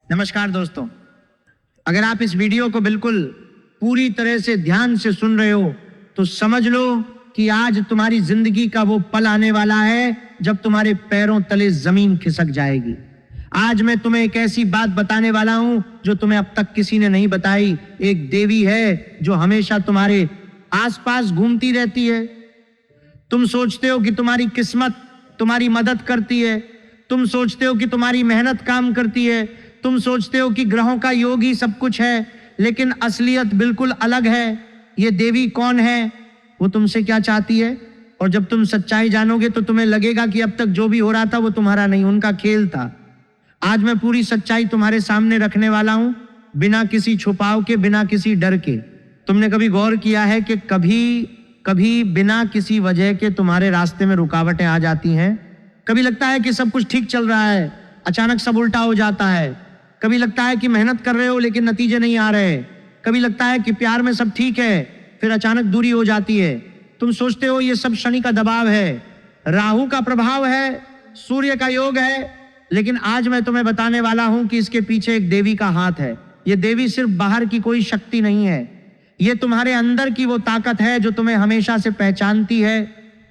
नमस्कार दोस्तों, अगर आप इस वीडियो को बिल्कुल पूरी तरह से ध्यान से सुन रहे हो तो समझ लो कि आज तुम्हारी जिंदगी का वो पल आने वाला है जब तुम्हारे पैरों तले जमीन खिसक जाएगी। आज मैं तुम्हें एक ऐसी बात बताने वाला हूं जो तुम्हें अब तक किसी ने नहीं बताई। एक देवी है जो हमेशा तुम्हारे आसपास घूमती रहती है। तुम सोचते हो कि तुम्हारी किस्मत तुम्हारी मदद करती है, तुम सोचते हो कि तुम्हारी मेहनत काम करती है, तुम सोचते हो कि ग्रहों का योग ही सब कुछ है, लेकिन असलियत बिल्कुल अलग है। ये देवी कौन है, वो तुमसे क्या चाहती है, और जब तुम सच्चाई जानोगे तो तुम्हें लगेगा कि अब तक जो भी हो रहा था वो तुम्हारा नहीं, उनका खेल था। आज मैं पूरी सच्चाई तुम्हारे सामने रखने वाला हूं, बिना किसी छुपाव के, बिना किसी डर के। तुमने कभी गौर किया है कि कभी बिना किसी वजह के तुम्हारे रास्ते में रुकावटें आ जाती हैं? कभी लगता है कि सब कुछ ठीक चल रहा है, अचानक सब उल्टा हो जाता है। कभी लगता है कि मेहनत कर रहे हो लेकिन नतीजे नहीं आ रहे। कभी लगता है कि प्यार में सब ठीक है, फिर अचानक दूरी हो जाती है। तुम सोचते हो ये सब शनि का दबाव है, राहु का प्रभाव है, सूर्य का योग है, लेकिन आज मैं तुम्हें बताने वाला हूं कि इसके पीछे एक देवी का हाथ है। ये देवी सिर्फ बाहर की कोई शक्ति नहीं है, ये तुम्हारे अंदर की वो ताकत है जो तुम्हें हमेशा से पहचानती है,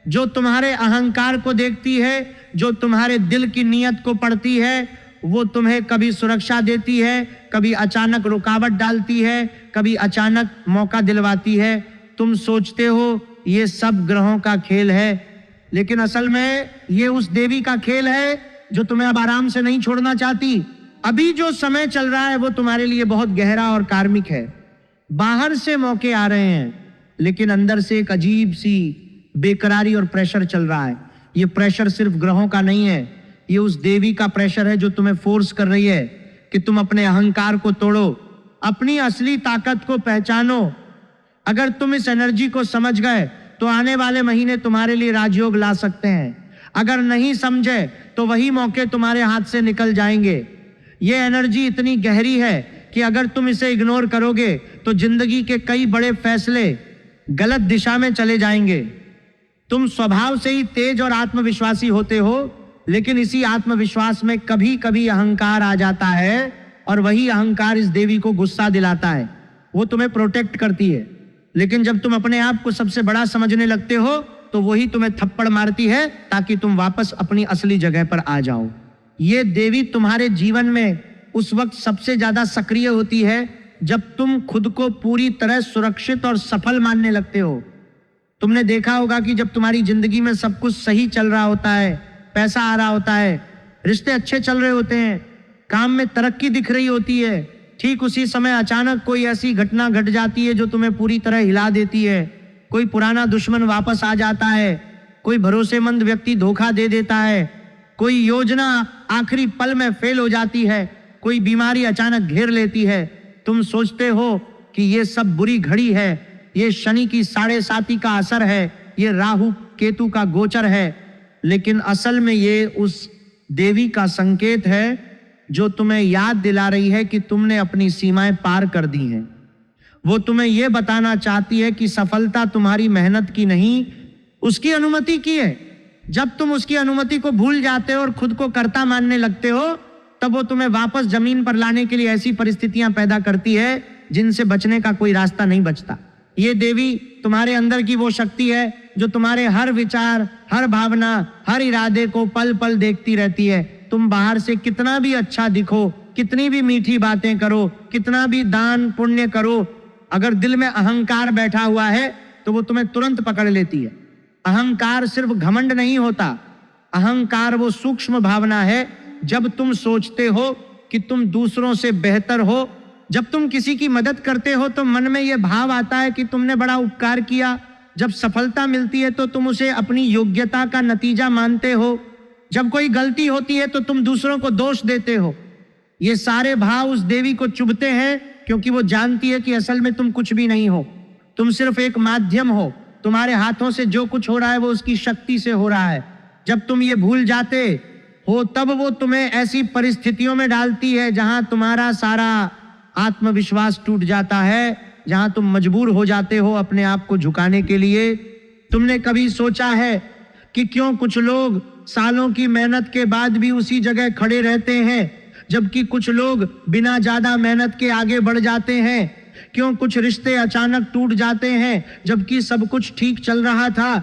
जो तुम्हारे अहंकार को देखती है, जो तुम्हारे दिल की नीयत को पढ़ती है। वो तुम्हें कभी सुरक्षा देती है, कभी अचानक रुकावट डालती है, कभी अचानक मौका दिलवाती है। तुम सोचते हो ये सब ग्रहों का खेल है, लेकिन असल में ये उस देवी का खेल है जो तुम्हें अब आराम से नहीं छोड़ना चाहती। अभी जो समय चल रहा है वो तुम्हारे लिए बहुत गहरा और कार्मिक है। बाहर से मौके आ रहे हैं, लेकिन अंदर से एक अजीब सी बेकरारी और प्रेशर चल रहा है। ये प्रेशर सिर्फ ग्रहों का नहीं है, ये उस देवी का प्रेशर है जो तुम्हें फोर्स कर रही है कि तुम अपने अहंकार को तोड़ो, अपनी असली ताकत को पहचानो। अगर तुम इस एनर्जी को समझ गए तो आने वाले महीने तुम्हारे लिए राजयोग ला सकते हैं। अगर नहीं समझे तो वही मौके तुम्हारे हाथ से निकल जाएंगे। ये एनर्जी इतनी गहरी है कि अगर तुम इसे इग्नोर करोगे तो जिंदगी के कई बड़े फैसले गलत दिशा में चले जाएंगे। तुम स्वभाव से ही तेज और आत्मविश्वासी होते हो, लेकिन इसी आत्मविश्वास में कभी कभी अहंकार आ जाता है, और वही अहंकार इस देवी को गुस्सा दिलाता है। वो तुम्हें प्रोटेक्ट करती है, लेकिन जब तुम अपने आप को सबसे बड़ा समझने लगते हो तो वही तुम्हें थप्पड़ मारती है ताकि तुम वापस अपनी असली जगह पर आ जाओ। ये देवी तुम्हारे जीवन में उस वक्त सबसे ज्यादा सक्रिय होती है जब तुम खुद को पूरी तरह सुरक्षित और सफल मानने लगते हो। तुमने देखा होगा कि जब तुम्हारी जिंदगी में सब कुछ सही चल रहा होता है, पैसा आ रहा होता है, रिश्ते अच्छे चल रहे होते हैं, काम में तरक्की दिख रही होती है, ठीक उसी समय अचानक कोई ऐसी घटना घट जाती है जो तुम्हें पूरी तरह हिला देती है। कोई पुराना दुश्मन वापस आ जाता है, कोई भरोसेमंद व्यक्ति धोखा दे देता है, कोई योजना आखिरी पल में फेल हो जाती है, कोई बीमारी अचानक घेर लेती है। तुम सोचते हो कि ये सब बुरी घड़ी है, ये शनि की 7.5 का असर है, ये राहु केतु का गोचर है, लेकिन असल में ये उस देवी का संकेत है जो तुम्हें याद दिला रही है कि तुमने अपनी सीमाएं पार कर दी हैं। वो तुम्हें यह बताना चाहती है कि सफलता तुम्हारी मेहनत की नहीं, उसकी अनुमति की है। जब तुम उसकी अनुमति को भूल जाते हो और खुद को कर्ता मानने लगते हो, तब वो तुम्हें वापस जमीन पर लाने के लिए ऐसी परिस्थितियां पैदा करती है जिनसे बचने का कोई रास्ता नहीं बचता। ये देवी तुम्हारे अंदर की वो शक्ति है जो तुम्हारे हर विचार, हर भावना, हर इरादे को पल पल देखती रहती है। तुम बाहर से कितना भी अच्छा दिखो, कितनी भी मीठी बातें करो, कितना भी दान पुण्य करो, अगर दिल में अहंकार बैठा हुआ है तो वो तुम्हें तुरंत पकड़ लेती है। अहंकार सिर्फ घमंड नहीं होता, अहंकार वो सूक्ष्म भावना है जब तुम सोचते हो कि तुम दूसरों से बेहतर हो, जब तुम किसी की मदद करते हो तो मन में यह भाव आता है कि तुमने बड़ा उपकार किया, जब सफलता मिलती है तो तुम उसे अपनी योग्यता का नतीजा मानते हो, जब कोई गलती होती है तो तुम दूसरों को दोष देते हो। ये सारे भाव उस देवी को चुभते हैं क्योंकि वो जानती है कि असल में तुम कुछ भी नहीं हो, तुम सिर्फ एक माध्यम हो। तुम्हारे हाथों से जो कुछ हो रहा है वो उसकी शक्ति से हो रहा है। जब तुम ये भूल जाते हो तब वो तुम्हें ऐसी परिस्थितियों में डालती है जहां तुम्हारा सारा आत्मविश्वास टूट जाता है, जहां तुम मजबूर हो जाते हो अपने आप को झुकाने के लिए। तुमने कभी सोचा है कि क्यों कुछ लोग सालों की मेहनत के बाद भी उसी जगह खड़े रहते हैं, जबकि कुछ लोग बिना ज्यादा मेहनत के आगे बढ़ जाते हैं। क्यों कुछ रिश्ते अचानक टूट जाते हैं जबकि सब कुछ ठीक चल रहा था?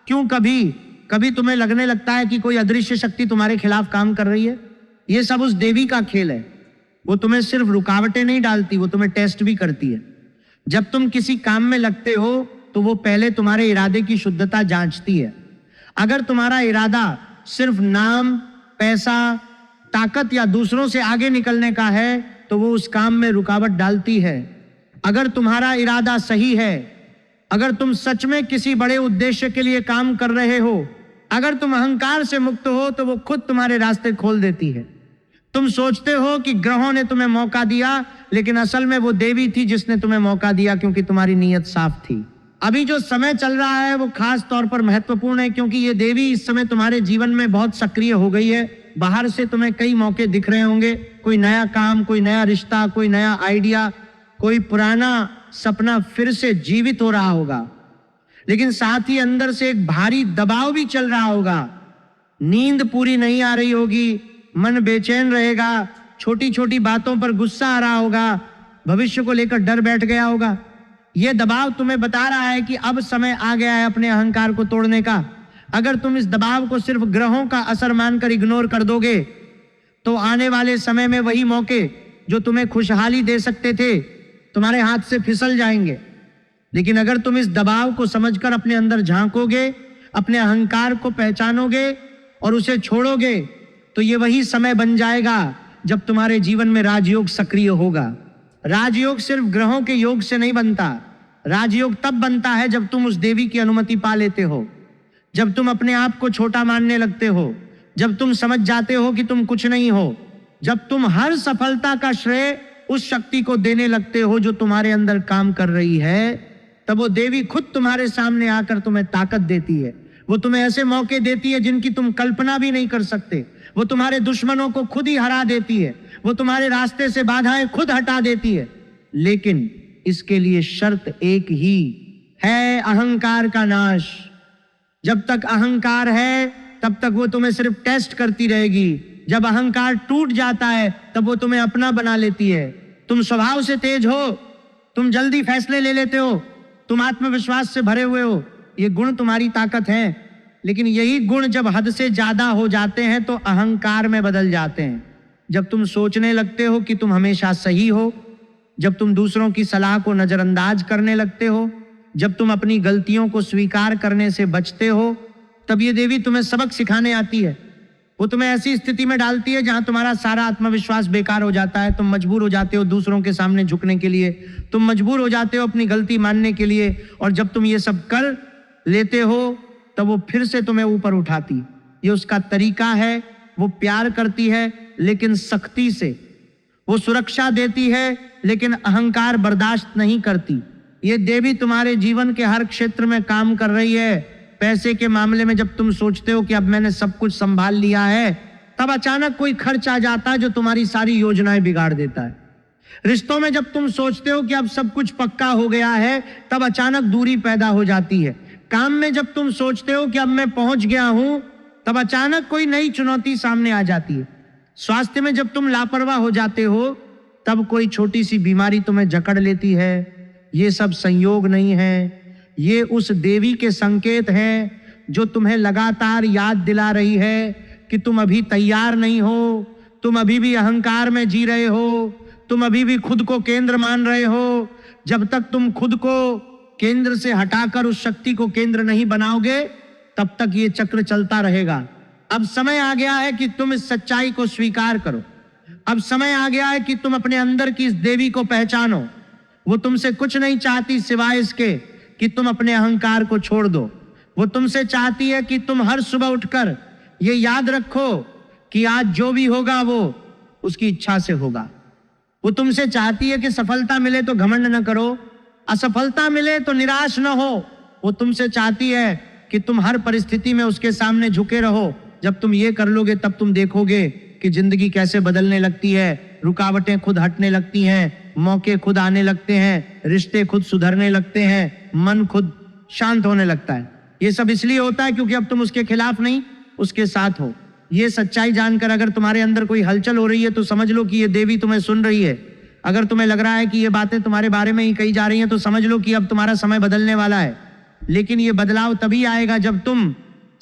क्यों कभी कभी तुम्हें लगने लगता है कि कोई अदृश्य शक्ति तुम्हारे खिलाफ काम कर रही है? ये सब उस देवी का खेल है। वो तुम्हें सिर्फ रुकावटें नहीं डालती, वो तुम्हें टेस्ट भी करती है। जब तुम किसी काम में लगते हो तो वो पहले तुम्हारे इरादे की शुद्धता जांचती है। अगर तुम्हारा इरादा सिर्फ नाम, पैसा, ताकत या दूसरों से आगे निकलने का है तो वो उस काम में रुकावट डालती है। अगर तुम्हारा इरादा सही है, अगर तुम सच में किसी बड़े उद्देश्य के लिए काम कर रहे हो, अगर तुम अहंकार से मुक्त हो तो वो खुद तुम्हारे रास्ते खोल देती है। तुम सोचते हो कि ग्रहों ने तुम्हें मौका दिया, लेकिन असल में वो देवी थी जिसने तुम्हें मौका दिया, क्योंकि तुम्हारी नीयत साफ थी। अभी जो समय चल रहा है वो खास तौर पर महत्वपूर्ण है, क्योंकि ये देवी इस समय तुम्हारे जीवन में बहुत सक्रिय हो गई है। बाहर से तुम्हें कई मौके दिख रहे होंगे, कोई नया काम, कोई नया रिश्ता, कोई नया आइडिया, कोई पुराना सपना फिर से जीवित हो रहा होगा। लेकिन साथ ही अंदर से एक भारी दबाव भी चल रहा होगा। नींद पूरी नहीं आ रही होगी, मन बेचैन रहेगा, छोटी छोटी बातों पर गुस्सा आ रहा होगा, भविष्य को लेकर डर बैठ गया होगा। यह दबाव तुम्हें बता रहा है कि अब समय आ गया है अपने अहंकार को तोड़ने का। अगर तुम इस दबाव को सिर्फ ग्रहों का असर मानकर इग्नोर कर दोगे तो आने वाले समय में वही मौके जो तुम्हें खुशहाली दे सकते थे तुम्हारे हाथ से फिसल जाएंगे। लेकिन अगर तुम इस दबाव को समझकर अपने अंदर झांकोगे, अपने अहंकार को पहचानोगे और उसे छोड़ोगे, तो ये वही समय बन जाएगा जब तुम्हारे जीवन में राजयोग सक्रिय होगा। राजयोग सिर्फ ग्रहों के योग से नहीं बनता। राजयोग तब बनता है जब तुम उस देवी की अनुमति पा लेते हो, जब तुम अपने आप को छोटा मानने लगते हो, जब तुम समझ जाते हो कि तुम कुछ नहीं हो, जब तुम हर सफलता का श्रेय उस शक्ति को देने लगते हो जो तुम्हारे अंदर काम कर रही है, तब वो देवी खुद तुम्हारे सामने आकर तुम्हें ताकत देती है। वो तुम्हें ऐसे मौके देती है जिनकी तुम कल्पना भी नहीं कर सकते। वो तुम्हारे दुश्मनों को खुद ही हरा देती है। वो तुम्हारे रास्ते से बाधाएं खुद हटा देती है। लेकिन इसके लिए शर्त एक ही है, अहंकार का नाश। जब तक अहंकार है तब तक वो तुम्हें सिर्फ टेस्ट करती रहेगी। जब अहंकार टूट जाता है तब वो तुम्हें अपना बना लेती है। तुम स्वभाव से तेज हो, तुम जल्दी फैसले ले लेते हो, तुम आत्मविश्वास से भरे हुए हो, ये गुण तुम्हारी ताकत है। लेकिन यही गुण जब हद से ज्यादा हो जाते हैं तो अहंकार में बदल जाते हैं। जब तुम सोचने लगते हो कि तुम हमेशा सही हो, जब तुम दूसरों की सलाह को नजरअंदाज करने लगते हो, जब तुम अपनी गलतियों को स्वीकार करने से बचते हो, तब ये देवी तुम्हें सबक सिखाने आती है। वो तुम्हें ऐसी स्थिति में डालती है जहां तुम्हारा सारा आत्मविश्वास बेकार हो जाता है। तुम मजबूर हो जाते हो दूसरों के सामने झुकने के लिए, तुम मजबूर हो जाते हो अपनी गलती मानने के लिए। और जब तुम ये सब कर लेते हो तब वो फिर से तुम्हें ऊपर उठाती। ये उसका तरीका है। वो प्यार करती है लेकिन सख्ती से, वो सुरक्षा देती है लेकिन अहंकार बर्दाश्त नहीं करती। ये देवी तुम्हारे जीवन के हर क्षेत्र में काम कर रही है। पैसे के मामले में जब तुम सोचते हो कि अब मैंने सब कुछ संभाल लिया है, तब अचानक कोई खर्च आ जाता है जो तुम्हारी सारी योजनाएं बिगाड़ देता है। रिश्तों में जब तुम सोचते हो कि अब सब कुछ पक्का हो गया है, तब अचानक दूरी पैदा हो जाती है। काम में जब तुम सोचते हो कि अब मैं पहुंच गया हूं, तब अचानक कोई नई चुनौती सामने आ जाती है। स्वास्थ्य में जब तुम लापरवाह हो जाते हो, तब कोई छोटी सी बीमारी तुम्हें जकड़ लेती है। ये सब संयोग नहीं है, ये उस देवी के संकेत हैं जो तुम्हें लगातार याद दिला रही है कि तुम अभी तैयार नहीं हो, तुम अभी भी अहंकार में जी रहे हो, तुम अभी भी खुद को केंद्र मान रहे हो। जब तक तुम खुद को केंद्र से हटाकर उस शक्ति को केंद्र नहीं बनाओगे, तब तक ये चक्र चलता रहेगा। अब समय आ गया है कि तुम इस सच्चाई को स्वीकार करो। अब समय आ गया है कि तुम अपने अंदर की इस देवी को पहचानो। वो तुमसे कुछ नहीं चाहती सिवाय इसके कि तुम अपने अहंकार को छोड़ दो। वो तुमसे चाहती है कि तुम हर सुबह उठकर ये याद रखो कि आज जो भी होगा वो उसकी इच्छा से होगा। वो तुमसे चाहती है कि सफलता मिले तो घमंड न करो, असफलता मिले तो निराश न हो। वो तुमसे चाहती है कि तुम हर परिस्थिति में उसके सामने झुके रहो। जब तुम ये कर लोगे तब तुम देखोगे कि जिंदगी कैसे बदलने लगती है, रुकावटें खुद हटने लगती हैं, मौके खुद आने लगते हैं, रिश्ते खुद सुधरने लगते हैं, मन खुद शांत होने लगता है। ये सब इसलिए होता है क्योंकि अब तुम उसके खिलाफ नहीं, उसके साथ हो। ये सच्चाई जानकर अगर तुम्हारे अंदर कोई हलचल हो रही है तो समझ लो कि ये देवी तुम्हें सुन रही है। अगर तुम्हें लग रहा है कि ये बातें तुम्हारे बारे में ही कही जा रही हैं तो समझ लो कि अब तुम्हारा समय बदलने वाला है। लेकिन ये बदलाव तभी आएगा जब तुम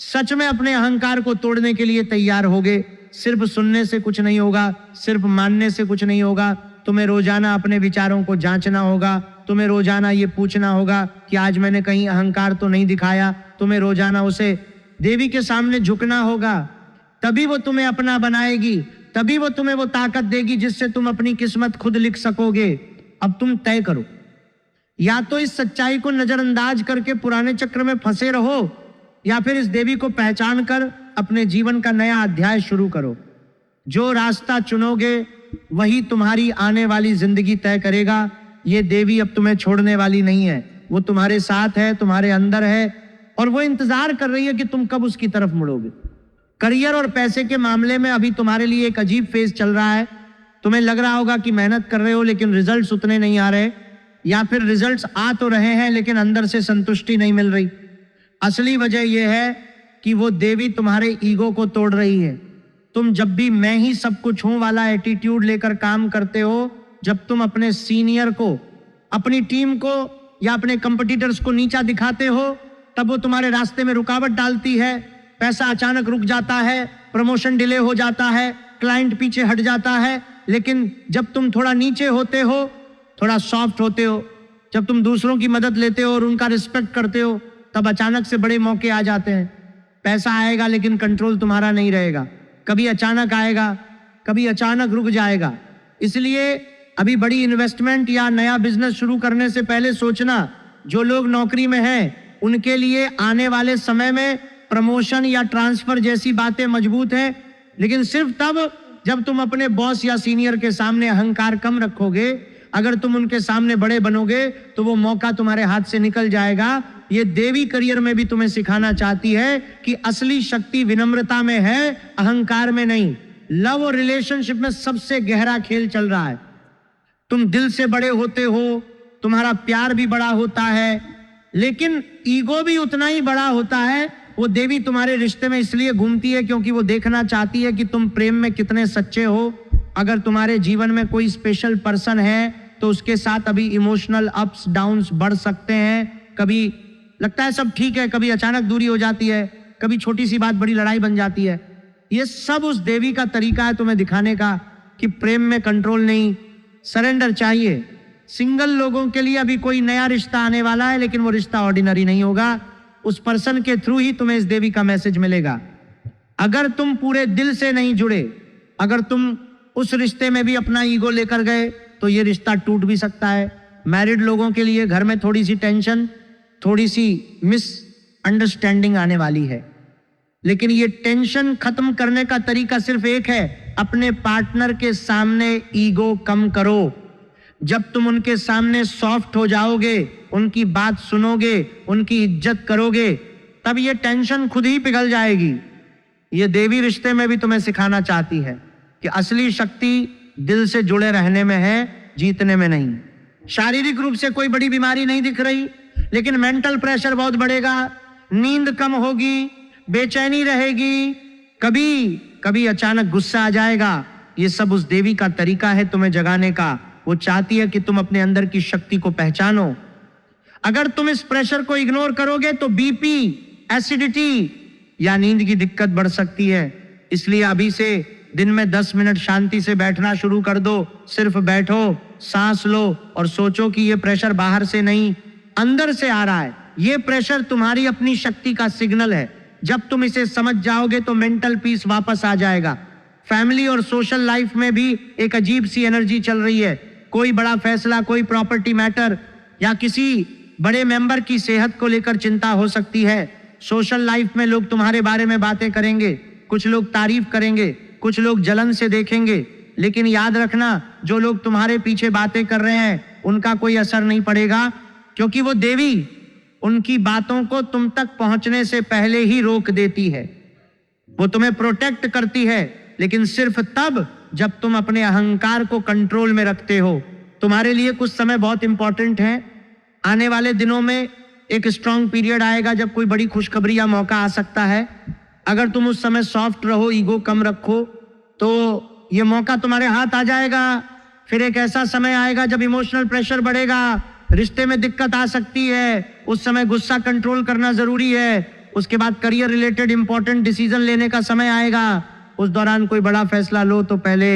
सच में अपने अहंकार को तोड़ने के लिए तैयार होगे। सिर्फ सुनने से कुछ नहीं होगा, सिर्फ मानने से कुछ नहीं होगा। तुम्हें रोजाना अपने विचारों को जांचना होगा। तुम्हें रोजाना ये पूछना होगा कि आज मैंने कहीं अहंकार तो नहीं दिखाया। तुम्हें रोजाना उसे देवी के सामने झुकना होगा, तभी वो तुम्हें अपना बनाएगी, तभी वो तुम्हें वो ताकत देगी जिससे तुम अपनी किस्मत खुद लिख सकोगे। अब तुम तय करो, या तो इस सच्चाई को नजरअंदाज करके पुराने चक्र में फंसे रहो, या फिर इस देवी को पहचान कर अपने जीवन का नया अध्याय शुरू करो। जो रास्ता चुनोगे वही तुम्हारी आने वाली जिंदगी तय करेगा। ये देवी अब तुम्हें छोड़ने वाली नहीं है, वो तुम्हारे साथ है, तुम्हारे अंदर है, और वो इंतजार कर रही है कि तुम कब उसकी तरफ मुड़ोगे। करियर और पैसे के मामले में अभी तुम्हारे लिए एक अजीब फेज चल रहा है। तुम्हें लग रहा होगा कि मेहनत कर रहे हो लेकिन रिजल्ट्स उतने नहीं आ रहे, या फिर रिजल्ट्स आ तो रहे हैं लेकिन अंदर से संतुष्टि नहीं मिल रही। असली वजह यह है कि वो देवी तुम्हारे ईगो को तोड़ रही है। तुम जब भी मैं ही सब कुछ हूं वाला एटीट्यूड लेकर काम करते हो, जब तुम अपने सीनियर को, अपनी टीम को या अपने कंपटीटर्स को नीचा दिखाते हो, तब वो तुम्हारे रास्ते में रुकावट डालती है। पैसा अचानक रुक जाता है, प्रमोशन डिले हो जाता है, क्लाइंट पीछे हट जाता है। लेकिन जब तुम थोड़ा नीचे होते हो, थोड़ा सॉफ्ट होते हो, जब तुम दूसरों की मदद लेते हो और उनका रिस्पेक्ट करते हो, तब अचानक से बड़े मौके आ जाते हैं। पैसा आएगा लेकिन कंट्रोल तुम्हारा नहीं रहेगा। कभी अचानक आएगा, कभी अचानक रुक जाएगा। इसलिए अभी बड़ी इन्वेस्टमेंट या नया बिजनेस शुरू करने से पहले सोचना, जो लोग नौकरी में हैं उनके लिए आने वाले समय में प्रमोशन या ट्रांसफर जैसी बातें मजबूत हैं, लेकिन सिर्फ तब जब तुम अपने बॉस या सीनियर के सामने अहंकार कम रखोगे। अगर तुम उनके सामने बड़े बनोगे तो वो मौका तुम्हारे हाथ से निकल जाएगा। ये देवी करियर में भी तुम्हें सिखाना चाहती है कि असली शक्ति विनम्रता में है, अहंकार में नहीं। लव और रिलेशनशिप में सबसे गहरा खेल चल रहा है। तुम दिल से बड़े होते हो, तुम्हारा प्यार भी बड़ा होता है, लेकिन ईगो भी उतना ही बड़ा होता है। वो देवी तुम्हारे रिश्ते में इसलिए घूमती है क्योंकि वो देखना चाहती है कि तुम प्रेम में कितने सच्चे हो। अगर तुम्हारे जीवन में कोई स्पेशल पर्सन है तो उसके साथ अभी इमोशनल अप्स डाउन्स बढ़ सकते हैं। कभी लगता है सब ठीक है, कभी अचानक दूरी हो जाती है, कभी छोटी सी बात बड़ी लड़ाई बन जाती है। ये सब उस देवी का तरीका है तुम्हें दिखाने का कि प्रेम में कंट्रोल नहीं, सरेंडर चाहिए। सिंगल लोगों के लिए अभी कोई नया रिश्ता आने वाला है, लेकिन वो रिश्ता ऑर्डिनरी नहीं होगा। उस पर्सन के थ्रू ही तुम्हें इस देवी का मैसेज मिलेगा। अगर तुम पूरे दिल से नहीं जुड़े, अगर तुम उस रिश्ते में भी अपना ईगो लेकर गए तो ये रिश्ता टूट भी सकता है। मैरिड लोगों के लिए घर में थोड़ी सी टेंशन, थोड़ी सी मिसअंडरस्टैंडिंग आने वाली है, लेकिन ये टेंशन खत्म करने का तरीका सिर्फ एक है, अपने पार्टनर के सामने ईगो कम करो। जब तुम उनके सामने सॉफ्ट हो जाओगे, उनकी बात सुनोगे, उनकी इज्जत करोगे, तब ये टेंशन खुद ही पिघल जाएगी। ये देवी रिश्ते में भी तुम्हें सिखाना चाहती है कि असली शक्ति दिल से जुड़े रहने में है, जीतने में नहीं। शारीरिक रूप से कोई बड़ी बीमारी नहीं दिख रही, लेकिन मेंटल प्रेशर बहुत बढ़ेगा, नींद कम होगी, बेचैनी रहेगी, कभी कभी अचानक गुस्सा आ जाएगा। ये सब उस देवी का तरीका है तुम्हें जगाने का। वो चाहती है कि तुम अपने अंदर की शक्ति को पहचानो। अगर तुम इस प्रेशर को इग्नोर करोगे तो बीपी, एसिडिटी या नींद की दिक्कत बढ़ सकती है। इसलिए अभी से दिन में 10 मिनट शांति से बैठना शुरू कर दो। सिर्फ बैठो, सांस लो और सोचो कि ये प्रेशर बाहर से नहीं, अंदर से आ रहा है। ये प्रेशर तुम्हारी अपनी शक्ति का सिग्नल है। जब तुम इसे समझ जाओगे तो मेंटल पीस वापस आ जाएगा। फैमिली और सोशल लाइफ में भी एक अजीब सी एनर्जी चल रही है। कोई बड़ा फैसला, कोई प्रॉपर्टी मैटर या किसी बड़े मेंबर की सेहत को लेकर चिंता हो सकती है। सोशल लाइफ में लोग तुम्हारे बारे में बातें करेंगे, कुछ लोग तारीफ करेंगे, कुछ लोग जलन से देखेंगे, लेकिन याद रखना, जो लोग तुम्हारे पीछे बातें कर रहे हैं उनका कोई असर नहीं पड़ेगा, क्योंकि वो देवी उनकी बातों को तुम तक पहुंचने से पहले ही रोक देती है। वो तुम्हें प्रोटेक्ट करती है, लेकिन सिर्फ तब जब तुम अपने अहंकार को कंट्रोल में रखते हो। तुम्हारे लिए कुछ समय बहुत इंपॉर्टेंट है। आने वाले दिनों में एक स्ट्रांग पीरियड आएगा जब कोई बड़ी खुशखबरी या मौका आ सकता है। अगर तुम उस समय सॉफ्ट रहो, ईगो कम रखो, तो ये मौका तुम्हारे हाथ आ जाएगा। फिर एक ऐसा समय आएगा जब इमोशनल प्रेशर बढ़ेगा, रिश्ते में दिक्कत आ सकती है, उस समय गुस्सा कंट्रोल करना जरूरी है। उसके बाद करियर रिलेटेड इंपॉर्टेंट डिसीजन लेने का समय आएगा, उस दौरान कोई बड़ा फैसला लो तो पहले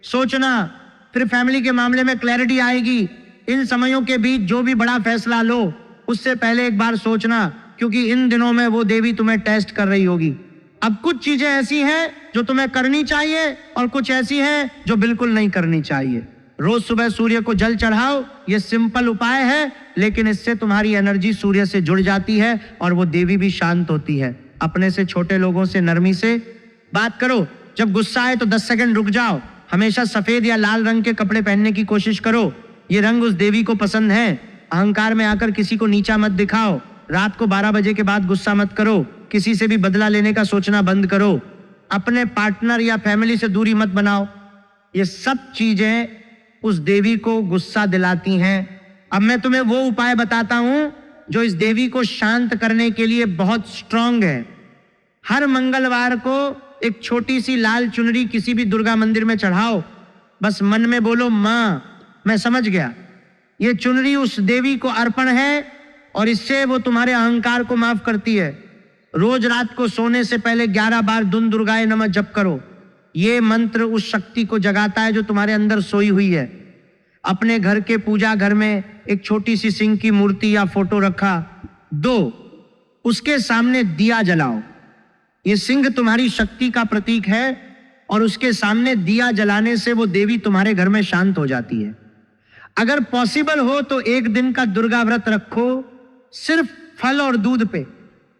सोचना। फिर फैमिली के मामले में क्लैरिटी आएगी। इन समयों के बीच जो भी बड़ा फैसला लो उससे पहले एक बार सोचना, क्योंकि इन दिनों में वो देवी तुम्हें टेस्ट कर रही होगी। अब कुछ चीजें ऐसी हैं जो तुम्हें करनी चाहिए और कुछ ऐसी हैं जो बिल्कुल नहीं करनी चाहिए। रोज सुबह सूर्य को जल चढ़ाओ, ये सिंपल उपाय है, लेकिन इससे तुम्हारी एनर्जी सूर्य से जुड़ जाती है और वो देवी भी शांत होती है। अपने से छोटे लोगों से नरमी से बात करो। जब गुस्सा आए तो 10 सेकंड रुक जाओ। हमेशा सफेद या लाल रंग के कपड़े पहनने की कोशिश करो, ये रंग उस देवी को पसंद है। अहंकार में आकर किसी को नीचा मत दिखाओ। रात को 12 बजे के बाद गुस्सा मत करो। किसी से भी बदला लेने का सोचना बंद करो। अपने पार्टनर या फैमिली से दूरी मत बनाओ। ये सब चीजें उस देवी को गुस्सा दिलाती हैं। अब मैं तुम्हें वो उपाय बताता हूं जो इस देवी को शांत करने के लिए बहुत स्ट्रांग है। हर मंगलवार को एक छोटी सी लाल चुनरी किसी भी दुर्गा मंदिर में चढ़ाओ। बस मन में बोलो, मां मैं समझ गया। ये चुनरी उस देवी को अर्पण है और इससे वो तुम्हारे अहंकार को माफ करती है। रोज रात को सोने से पहले 11 बार दुन दुर्गाए नमः जप करो। ये मंत्र उस शक्ति को जगाता है जो तुम्हारे अंदर सोई हुई है। अपने घर के पूजा घर में एक छोटी सी सिंह की मूर्ति या फोटो रखा, 2 उसके सामने दिया जलाओ। ये सिंह तुम्हारी शक्ति का प्रतीक है और उसके सामने दिया जलाने से वो देवी तुम्हारे घर में शांत हो जाती है। अगर पॉसिबल हो तो एक दिन का दुर्गा व्रत रखो, सिर्फ फल और दूध पे।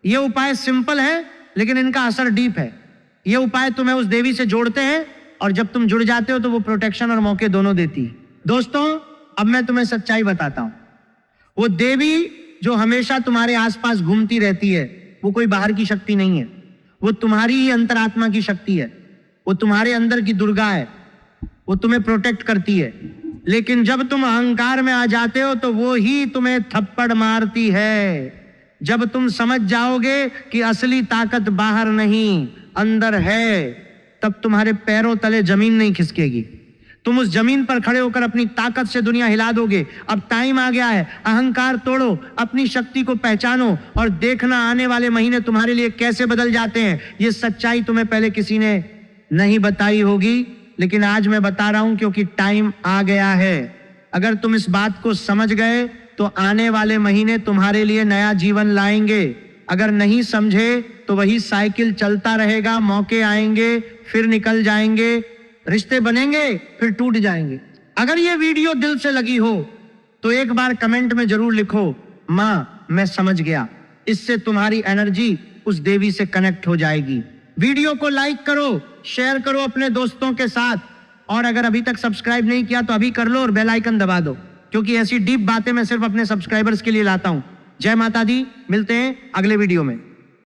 ये उपाय सिंपल है लेकिन इनका असर डीप है। ये उपाय तुम्हें उस देवी से जोड़ते हैं और जब तुम जुड़ जाते हो तो वो प्रोटेक्शन और मौके दोनों देती है। दोस्तों, अब मैं तुम्हें सच्चाई बताता हूं। वो देवी जो हमेशा तुम्हारे आसपास घूमती रहती है, वो कोई बाहर की शक्ति नहीं है, वो तुम्हारी ही अंतरात्मा की शक्ति है। वो तुम्हारे अंदर की दुर्गा है, वो तुम्हें प्रोटेक्ट करती है। लेकिन जब तुम अहंकार में आ जाते हो तो वो ही तुम्हें थप्पड़ मारती है। जब तुम समझ जाओगे कि असली ताकत बाहर नहीं अंदर है, तब तुम्हारे पैरों तले जमीन नहीं खिसकेगी। तुम उस जमीन पर खड़े होकर अपनी ताकत से दुनिया हिला दोगे। अब टाइम आ गया है, अहंकार तोड़ो, अपनी शक्ति को पहचानो और देखना आने वाले महीने तुम्हारे लिए कैसे बदल जाते हैं। ये सच्चाई तुम्हें पहले किसी ने नहीं बताई होगी, लेकिन आज मैं बता रहा हूं क्योंकि टाइम आ गया है। अगर तुम इस बात को समझ गए तो आने वाले महीने तुम्हारे लिए नया जीवन लाएंगे। अगर नहीं समझे तो वही साइकिल चलता रहेगा, मौके आएंगे फिर निकल जाएंगे, रिश्ते बनेंगे फिर टूट जाएंगे। अगर ये वीडियो दिल से लगी हो तो एक बार कमेंट में जरूर लिखो, मां मैं समझ गया। इससे तुम्हारी एनर्जी उस देवी से कनेक्ट हो जाएगी। वीडियो को लाइक करो, शेयर करो अपने दोस्तों के साथ, और अगर अभी तक सब्सक्राइब नहीं किया तो अभी कर लो और बेल आइकन दबा दो, क्योंकि ऐसी डीप बातें मैं सिर्फ अपने सब्सक्राइबर्स के लिए लाता हूं। जय माता दी, मिलते हैं अगले वीडियो में।